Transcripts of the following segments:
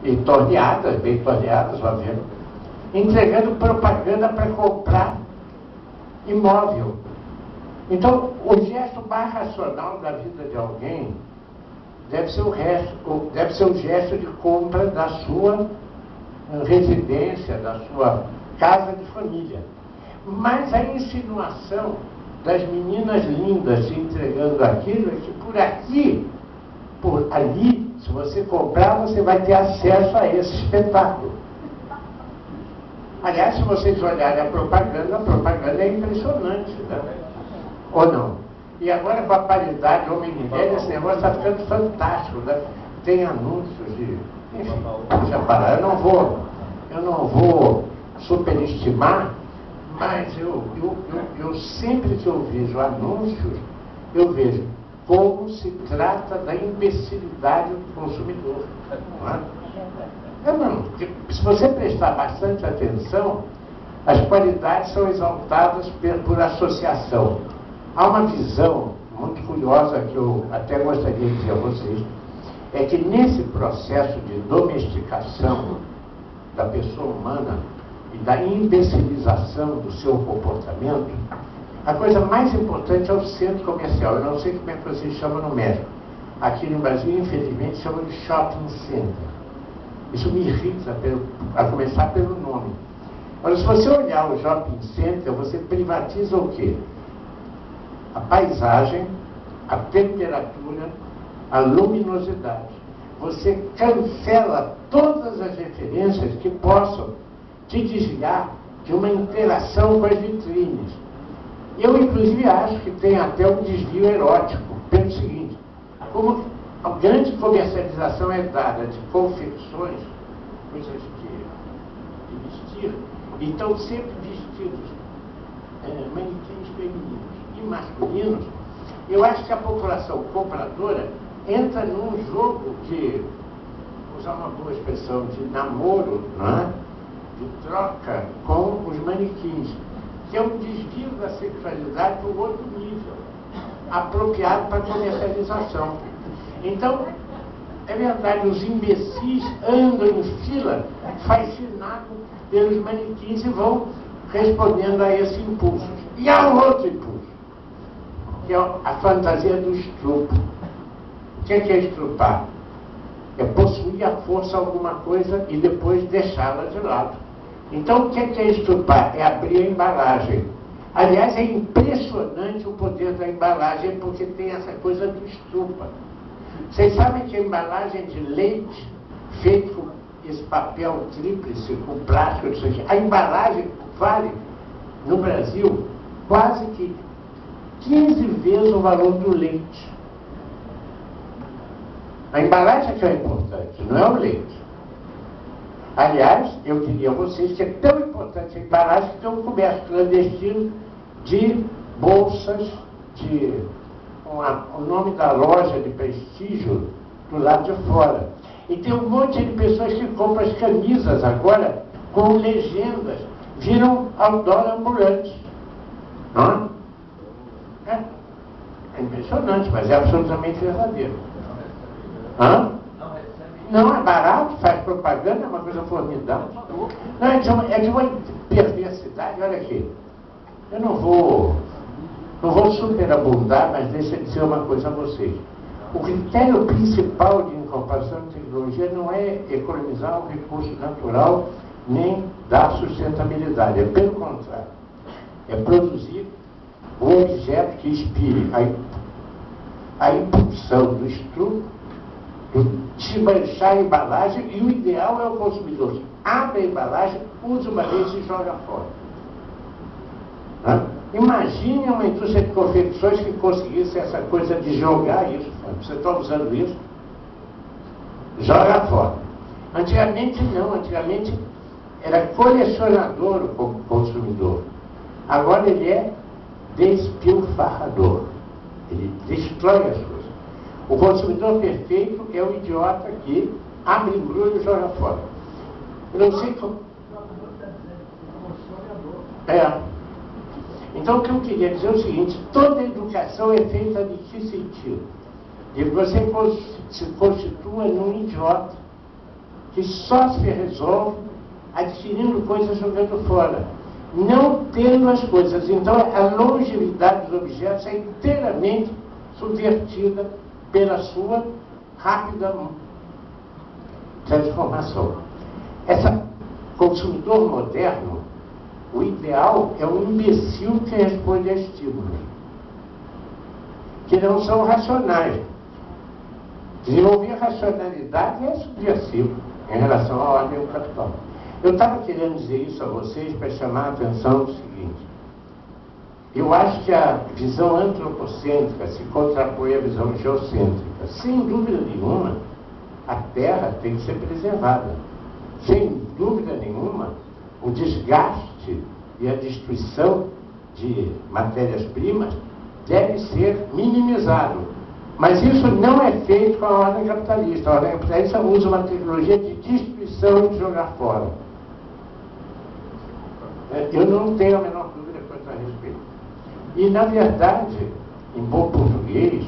e torneadas, bem torneadas, obviamente, entregando propaganda para comprar imóvel. Então, o gesto mais racional da vida de alguém deve ser o gesto de compra da sua residência, da sua casa de família. Mas a insinuação das meninas lindas se entregando aquilo é que por aqui, por ali, se você comprar, você vai ter acesso a esse espetáculo. Aliás, se vocês olharem a propaganda é impressionante, né? Ou não? E agora, com a paridade homem-mulher, esse negócio está ficando fantástico, né? Tem anúncios de... Enfim, deixa parar. Eu não vou superestimar, mas eu sempre que eu vejo anúncios, eu vejo como se trata da imbecilidade do consumidor. Não é? Se você prestar bastante atenção, as qualidades são exaltadas por associação. Há uma visão muito curiosa que eu até gostaria de dizer a vocês, é que nesse processo de domesticação da pessoa humana e da imbecilização do seu comportamento, a coisa mais importante é o centro comercial. Eu não sei como é que vocês chamam no México. Aqui no Brasil, infelizmente, chamam de shopping center. Isso me irrita, a começar pelo nome. Olha, se você olhar o shopping center, você privatiza o quê? A paisagem, a temperatura, a luminosidade. Você cancela todas as referências que possam te desviar de uma interação com as vitrines. Eu, inclusive, acho que tem até um desvio erótico, pelo seguinte: como a grande comercialização é dada de confecções, coisas de vestir, então sempre vestidos manequins femininos e masculinos, eu acho que a população compradora entra num jogo de, usar uma boa expressão, de namoro, não é? De troca com os manequins, que é um desvio da sexualidade para o outro nível, apropriado para a comercialização. Então, é verdade, os imbecis andam em fila, fascinados pelos manequins e vão respondendo a esse impulso. E há um outro impulso, que é a fantasia do estupro. O que é estrupar? É possuir à força alguma coisa e depois deixá-la de lado. Então, o que é estrupar? É abrir a embalagem. Aliás, é impressionante o poder da embalagem, porque tem essa coisa do estrupa. Vocês sabem que a embalagem de leite, feita com esse papel tríplice, com plástico, a embalagem vale, no Brasil, quase que 15 vezes o valor do leite. A embalagem é que é importante, não é o leite. Aliás, eu diria a vocês que é tão importante a embalagem que tem um comércio clandestino de bolsas, o nome da loja de prestígio do lado de fora. E tem um monte de pessoas que compram as camisas agora com legendas, viram outdoor ambulante. Não é? É impressionante, mas é absolutamente verdadeiro. Hã? Não, é barato, faz propaganda, é uma coisa formidável. Não, é de uma perversidade, olha aqui. Eu não vou superabundar, mas deixa eu dizer uma coisa a vocês. O critério principal de incorporação de tecnologia não é economizar o recurso natural, nem dar sustentabilidade. É pelo contrário. É produzir um objeto que inspire a impulsão do estudo, desmanchar a embalagem, e o ideal é o consumidor que abre a embalagem, usa uma vez e joga fora. Né? Imagine uma indústria de confecções que conseguisse essa coisa de jogar isso. Você está usando isso, joga fora. Antigamente não, antigamente era colecionador o consumidor. Agora ele é despilfarrador. Ele destrói as coisas. O consumidor perfeito é o idiota que abre embrulho e joga fora. Eu não sei como. Então, o que eu queria dizer é o seguinte: toda educação é feita de que sentido? De que você se constitua num idiota que só se resolve adquirindo coisas jogando fora, não tendo as coisas. Então, a longevidade dos objetos é inteiramente subvertida pela sua rápida transformação. Esse consumidor moderno, o ideal é um imbecil que responde a estímulos, que não são racionais. Desenvolver racionalidade é subversivo em relação à ordem do capital. Eu estava querendo dizer isso a vocês para chamar a atenção do seguinte: eu acho que a visão antropocêntrica se contrapõe à visão geocêntrica. Sem dúvida nenhuma, a Terra tem que ser preservada. Sem dúvida nenhuma, o desgaste e a destruição de matérias-primas deve ser minimizado. Mas isso não é feito com a ordem capitalista. A ordem capitalista usa uma tecnologia de destruição e de jogar fora. Eu não tenho a menor dúvida quanto a respeito. E, na verdade, em bom português,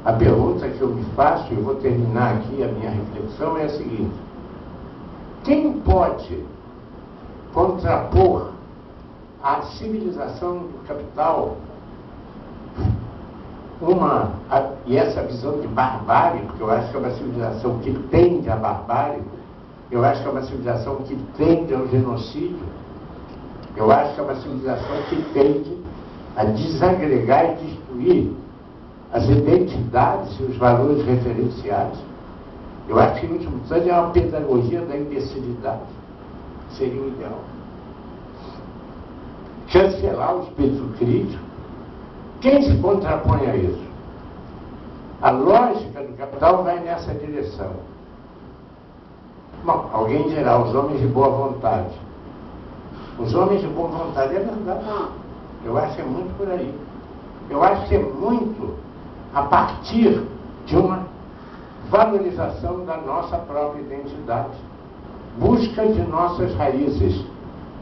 a pergunta que eu me faço, e vou terminar aqui a minha reflexão, é a seguinte: quem pode contrapor à civilização do capital e essa visão de barbárie, porque eu acho que é uma civilização que tende à barbárie, eu acho que é uma civilização que tende ao genocídio, eu acho que é uma civilização que tende a desagregar e destruir as identidades e os valores referenciais. Eu acho que, em último instante, é uma pedagogia da imbecilidade. Seria o ideal. Chancelar o espírito crítico. Quem se contrapõe a isso? A lógica do capital vai nessa direção. Bom, alguém dirá, os homens de boa vontade. Os homens de boa vontade, é verdade. Eu acho que é muito por aí. Eu acho que é muito a partir de uma valorização da nossa própria identidade, busca de nossas raízes.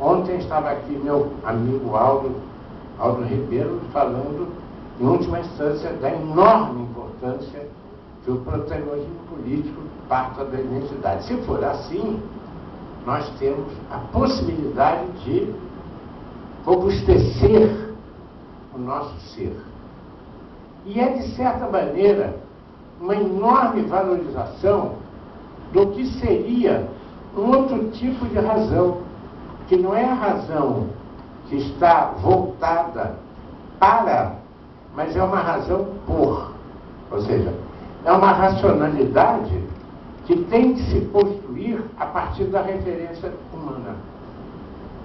Ontem estava aqui meu amigo Aldo Ribeiro falando, em última instância, da enorme importância que o protagonismo político parta da identidade. Se for assim, nós temos a possibilidade de robustecer o nosso ser. E é, de certa maneira, uma enorme valorização do que seria um outro tipo de razão, que não é a razão que está voltada para, mas é uma razão por. Ou seja, é uma racionalidade que tem que se construir a partir da referência humana.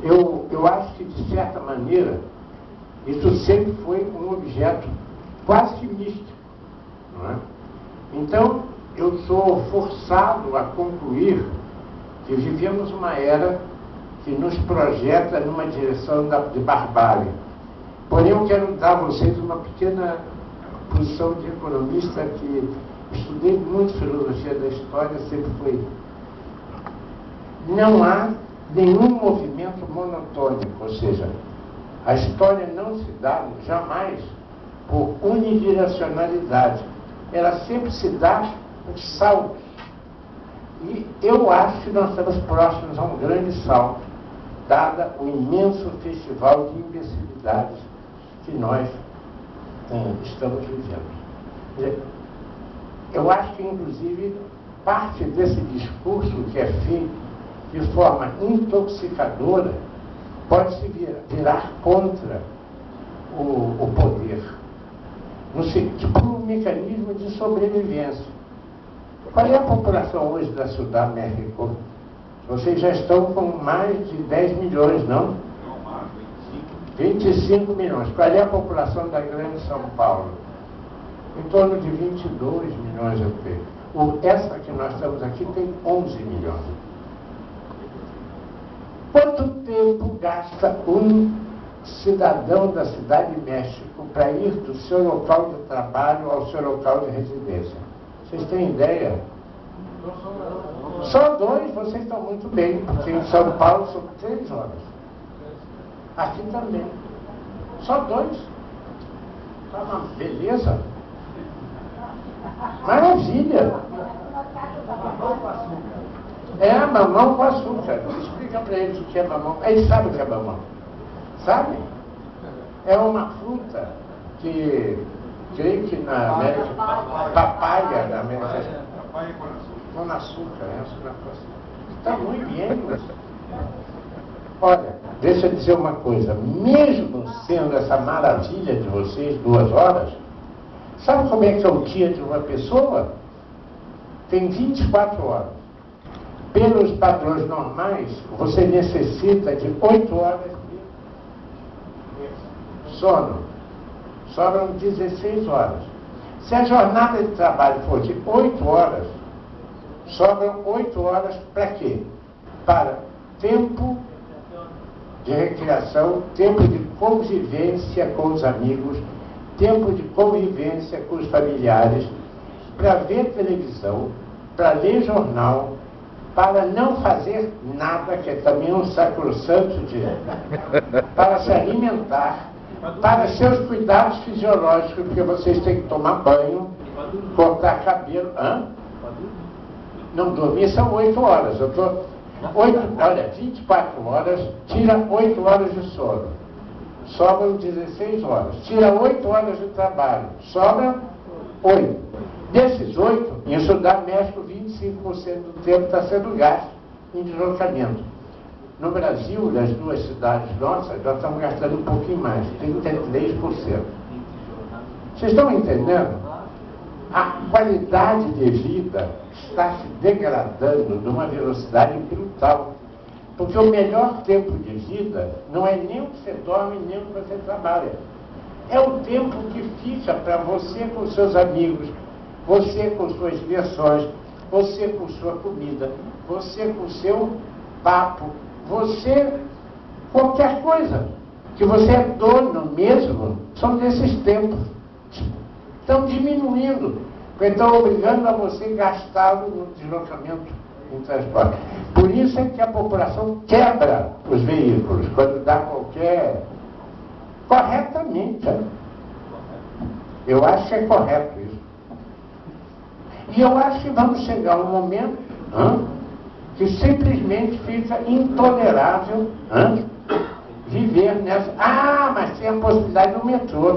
Eu acho que, de certa maneira, isso sempre foi um objeto quase que místico, não é? Então, eu sou forçado a concluir que vivemos uma era que nos projeta numa direção de barbárie. Porém, eu quero dar a vocês uma pequena posição de economista que estudei muito filosofia da história, sempre foi. Não há nenhum movimento monotônico, ou seja, a história não se dá jamais por unidirecionalidade. Ela sempre se dá por saltos. E eu acho que nós estamos próximos a um grande salto, dada o imenso festival de imbecilidades que nós estamos vivendo. Eu acho que, inclusive, parte desse discurso que é feito de forma intoxicadora pode se virar contra o poder, por um mecanismo de sobrevivência. Qual é a população hoje da Sudamérica? Vocês já estão com mais de 10 milhões, não? 25 milhões. Qual é a população da Grande São Paulo? Em torno de 22 milhões, eu creio. Essa que nós estamos aqui tem 11 milhões. Quanto tempo gasta um cidadão da Cidade de México para ir do seu local de trabalho ao seu local de residência? Vocês têm ideia? Só 2, vocês estão muito bem, porque em São Paulo são 3 horas. Aqui também. Só 2. Está uma beleza. Maravilha. É a mamão com açúcar. Explica para eles o que é mamão. Eles sabem o que é mamão. Sabe? É uma fruta que, creio que na América... Papaya na América... Com açúcar, está muito bem. Olha, deixa eu dizer uma coisa. Mesmo sendo essa maravilha de vocês, 2 horas, sabe como é que é o dia de uma pessoa? Tem 24 horas. Pelos padrões normais, você necessita de 8 horas de sono. Sobram 16 horas. Se a jornada de trabalho for de 8 horas, sobram 8 horas para quê? Para tempo de recreação, tempo de convivência com os amigos, tempo de convivência com os familiares, para ver televisão, para ler jornal, para não fazer nada, que é também um sacrossanto direito, para se alimentar, para seus cuidados fisiológicos, porque vocês têm que tomar banho, cortar cabelo. Não, dormir são 8 horas. Olha, 24 horas, tira 8 horas de sono. Sobram 16 horas. Tira 8 horas de trabalho. Sobram 8. Desses 8, isso dá México 25% do tempo está sendo gasto em deslocamento. No Brasil, nas 2 cidades nossas, nós estamos gastando um pouquinho mais, 33%. Vocês estão entendendo? A qualidade de vida está se degradando numa velocidade brutal. Porque o melhor tempo de vida não é nem o que você dorme, nem o que você trabalha. É o tempo que fica para você com seus amigos, você com suas diversões, você com sua comida, você com seu papo, você qualquer coisa. Que você é dono mesmo, são desses tempos. Estão diminuindo, estão obrigando a você gastá-lo no deslocamento, no transporte. Por isso é que a população quebra os veículos, quando dá qualquer... Corretamente. Eu acho que é correto isso. E eu acho que vamos chegar a um momento que simplesmente fica intolerável viver nessa... Mas tem a possibilidade do metrô,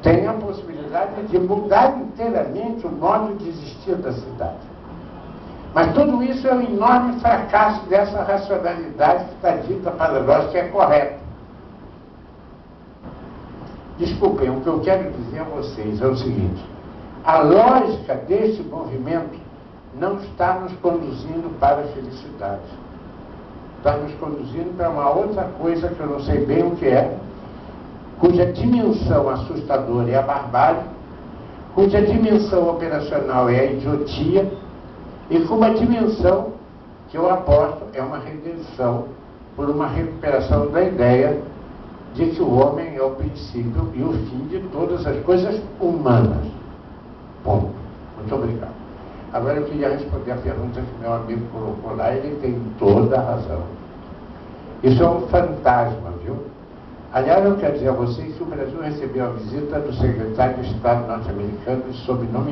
tem a possibilidade de mudar inteiramente o modo de existir da cidade. Mas tudo isso é um enorme fracasso dessa racionalidade que está dita para nós que é correta. Desculpem, o que eu quero dizer a vocês é o seguinte: a lógica desse movimento não está nos conduzindo para a felicidade. Está nos conduzindo para uma outra coisa que eu não sei bem o que é, cuja dimensão assustadora é a barbárie, cuja dimensão operacional é a idiotia, e com uma dimensão que eu aposto é uma redenção por uma recuperação da ideia de que o homem é o princípio e o fim de todas as coisas humanas. Bom, muito obrigado. Agora eu queria responder a pergunta que meu amigo colocou lá, ele tem toda a razão. Isso é um fantasma, viu? Aliás, eu quero dizer a vocês que o Brasil recebeu a visita do secretário de Estado norte-americano sob nome